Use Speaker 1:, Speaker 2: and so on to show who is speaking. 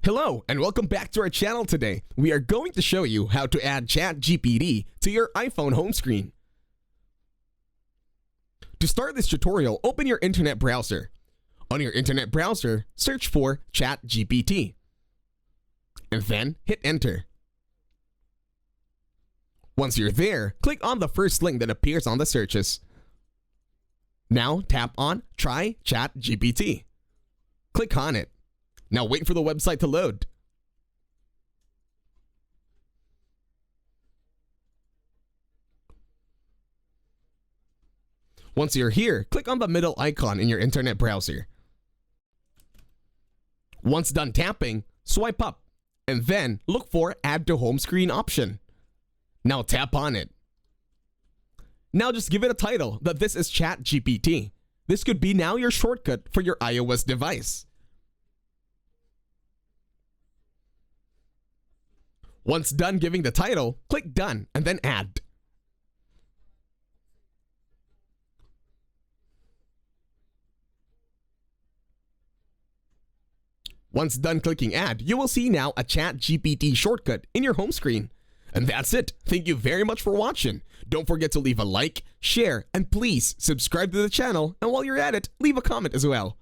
Speaker 1: Hello and welcome back to our channel today. We are going to show you how to add ChatGPT to your iPhone home screen. To start this tutorial, open your internet browser. On your internet browser, search for ChatGPT. And then hit enter. Once you're there, click on the first link that appears on the searches. Now tap on Try ChatGPT. Click on it. Now wait for the website to load. Once you're here, click on the middle icon in your internet browser. Once done tapping, swipe up, and then look for Add to Home Screen option. Now tap on it. Now just give it a title that this is ChatGPT. This could be now your shortcut for your iOS device. Once done giving the title, click Done and then Add. Once done clicking Add, you will see now a ChatGPT shortcut in your home screen. And that's it. Thank you very much for watching. Don't forget to leave a like, share, and please subscribe to the channel. And while you're at it, leave a comment as well.